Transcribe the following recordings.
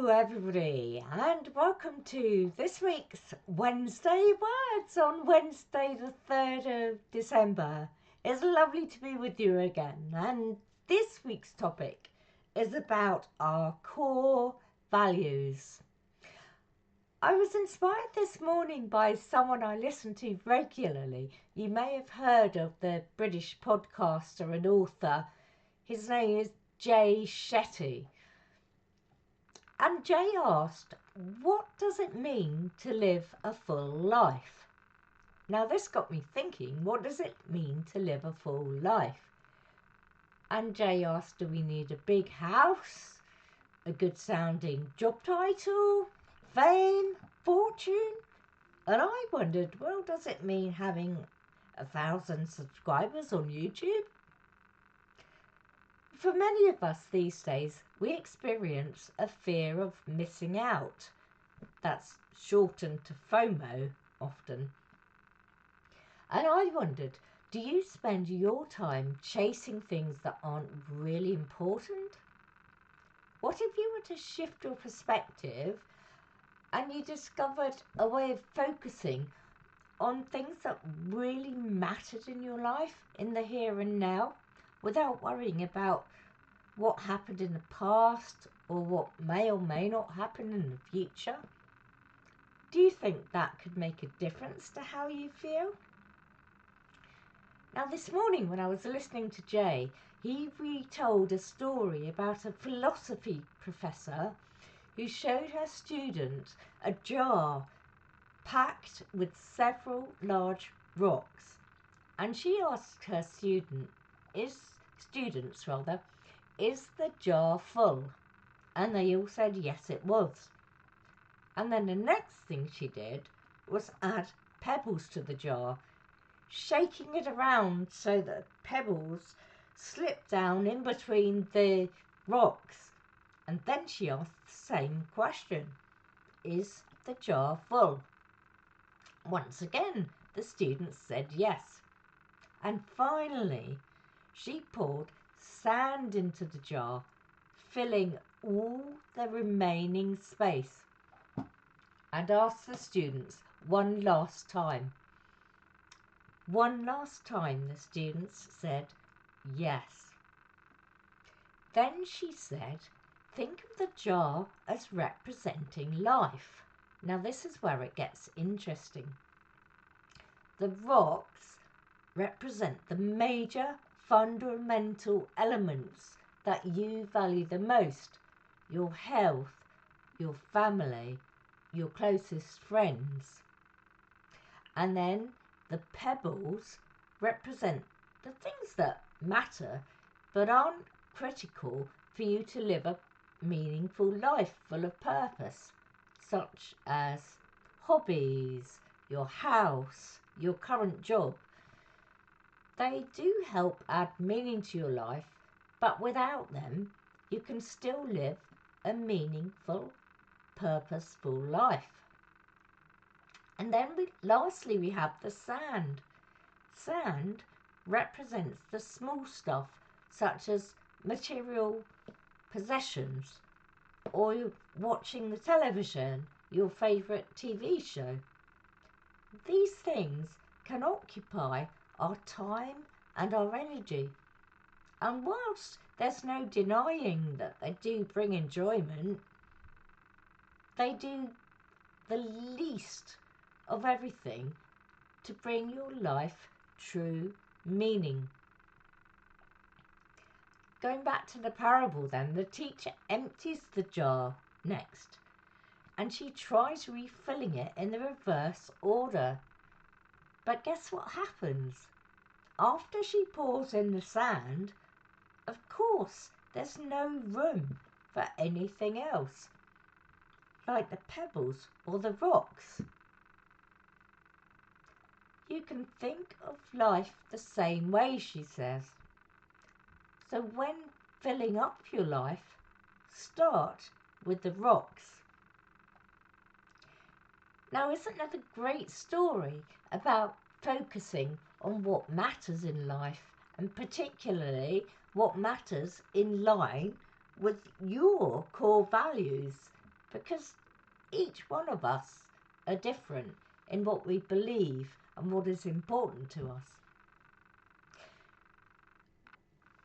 everybody, and welcome to this week's Wednesday Words on Wednesday, the 3rd of December. It's lovely to be with you again, and this week's topic is about our core values. I was inspired this morning by someone I listen to regularly. You may have heard of the British podcaster and author. His name is Jay Shetty. And Jay asked, what does it mean to live a full life? Now this got me thinking, what does it mean to live a full life? And Jay asked, do we need a big house, a good sounding job title, fame, fortune? And I wondered, well, does it mean having 1,000 subscribers on YouTube? For many of us these days, we experience a fear of missing out. That's shortened to FOMO often. And I wondered, do you spend your time chasing things that aren't really important? What if you were to shift your perspective and you discovered a way of focusing on things that really mattered in your life, in the here and now, without worrying about what happened in the past or what may or may not happen in the future? Do you think that could make a difference to how you feel? Now this morning when I was listening to Jay, he retold a story about a philosophy professor who showed her students a jar packed with several large rocks, and she asked her students, is the jar full? And they all said yes, it was. And then the next thing she did was add pebbles to the jar, shaking it around so that pebbles slipped down in between the rocks. And then she asked the same question, is the jar full? Once again, the students said yes. And finally, she poured sand into the jar, filling all the remaining space, and asked the students one last time. One last time the students said yes. Then she said, think of the jar as representing life. Now this is where it gets interesting. The rocks represent the major fundamental elements that you value the most: your health, your family, your closest friends. And then the pebbles represent the things that matter but aren't critical for you to live a meaningful life full of purpose, such as hobbies, your house, your current job. They do help add meaning to your life, but without them, you can still live a meaningful, purposeful life. And then lastly, we have the sand. Sand represents the small stuff, such as material possessions, or watching the television, your favourite TV show. These things can occupy our time and our energy. And whilst there's no denying that they do bring enjoyment, they do the least of everything to bring your life true meaning. Going back to the parable then, the teacher empties the jar next, and she tries refilling it in the reverse order. But guess what happens? After she pours in the sand, of course, there's no room for anything else, like the pebbles or the rocks. You can think of life the same way, she says. So when filling up your life, start with the rocks. Now, isn't that a great story about focusing on what matters in life, and particularly what matters in line with your core values because each one of us are different in what we believe and what is important to us.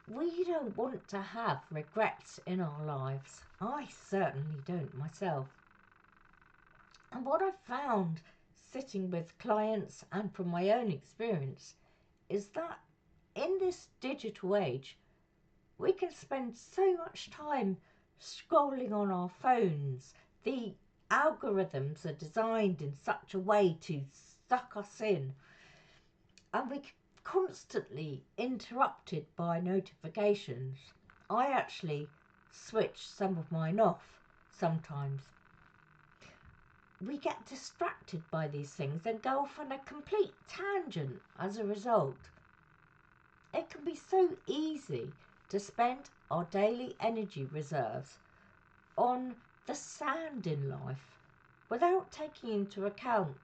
We don't want to have regrets in our lives. I certainly don't myself. And what I've found sitting with clients and from my own experience is that in this digital age, we can spend so much time scrolling on our phones. The algorithms are designed in such a way to suck us in, and we're constantly interrupted by notifications. I actually switch some of mine off sometimes. We get distracted by these things and go off on a complete tangent as a result. It can be so easy to spend our daily energy reserves on the sand in life without taking into account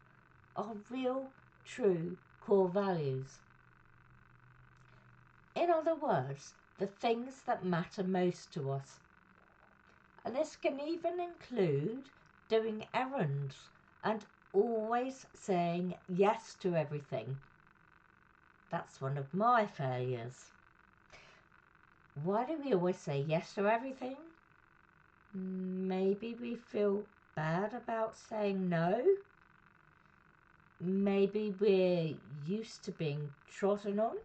our real, true core values. In other words, the things that matter most to us. And this can even include doing errands and always saying yes to everything. That's one of my failures. Why do we always say yes to everything? Maybe we feel bad about saying no. Maybe we're used to being trodden on.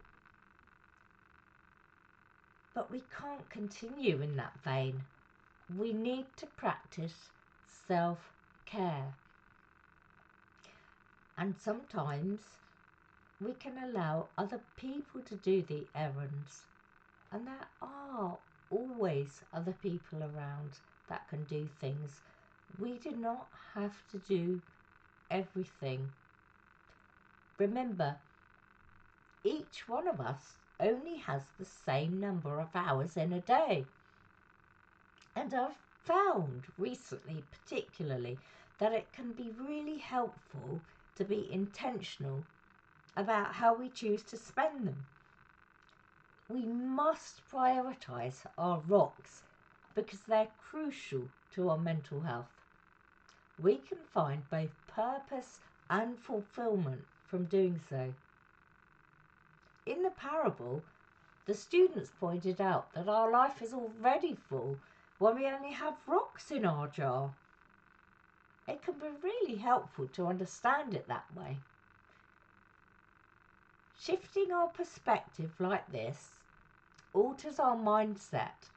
But we can't continue in that vein. We need to practice self-care. And sometimes we can allow other people to do the errands. And there are always other people around that can do things. We do not have to do everything. Remember, each one of us only has the same number of hours in a day. And I've found recently, particularly, that it can be really helpful to be intentional about how we choose to spend them. We must prioritise our rocks because they're crucial to our mental health. We can find both purpose and fulfilment from doing so. In the parable, the students pointed out that our life is already full when we only have rocks in our jar. It can be really helpful to understand it that way. Shifting our perspective like this alters our mindset,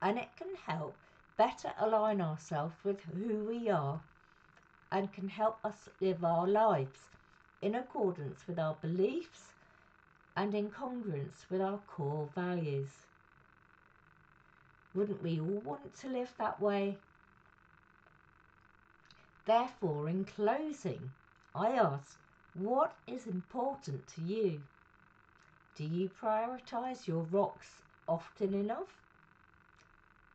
and it can help better align ourselves with who we are and can help us live our lives in accordance with our beliefs and in congruence with our core values. Wouldn't we all want to live that way? Therefore, in closing, I ask, what is important to you? Do you prioritise your rocks often enough?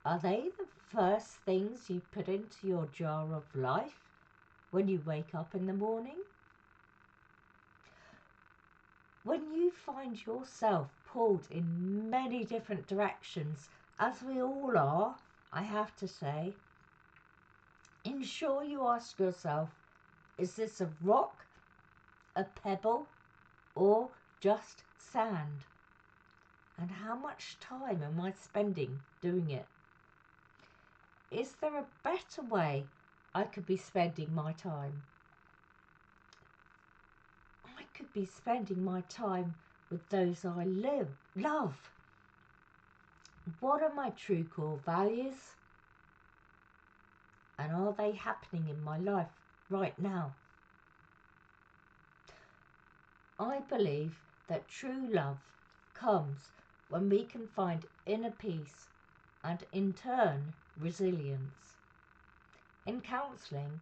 Are they the first things you put into your jar of life when you wake up in the morning? When you find yourself pulled in many different directions, as we all are, I have to say, ensure you ask yourself, is this a rock, a pebble, or just sand? And how much time am I spending doing it? Is there a better way I could be spending my time? I could be spending my time with those I love. What are my true core values? And are they happening in my life right now? I believe that true love comes when we can find inner peace and in turn resilience. In counselling,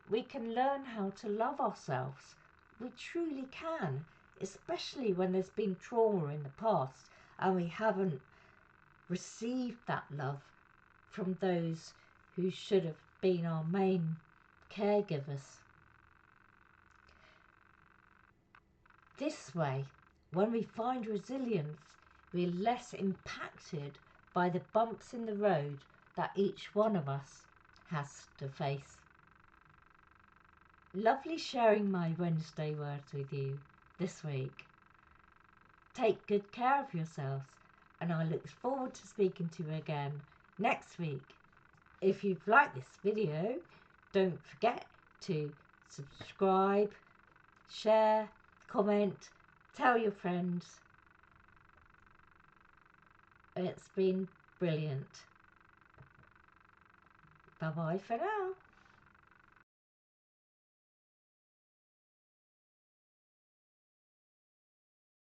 we can learn how to love ourselves. We truly can, especially when there's been trauma in the past and we haven't received that love from those who should have been our main caregivers. This way, when we find resilience, we're less impacted by the bumps in the road that each one of us has to face. Lovely sharing my Wednesday words with you this week. Take good care of yourselves, and I look forward to speaking to you again next week. If you've liked this video, don't forget to subscribe, share, comment, tell your friends. And it's been brilliant. Bye bye for now.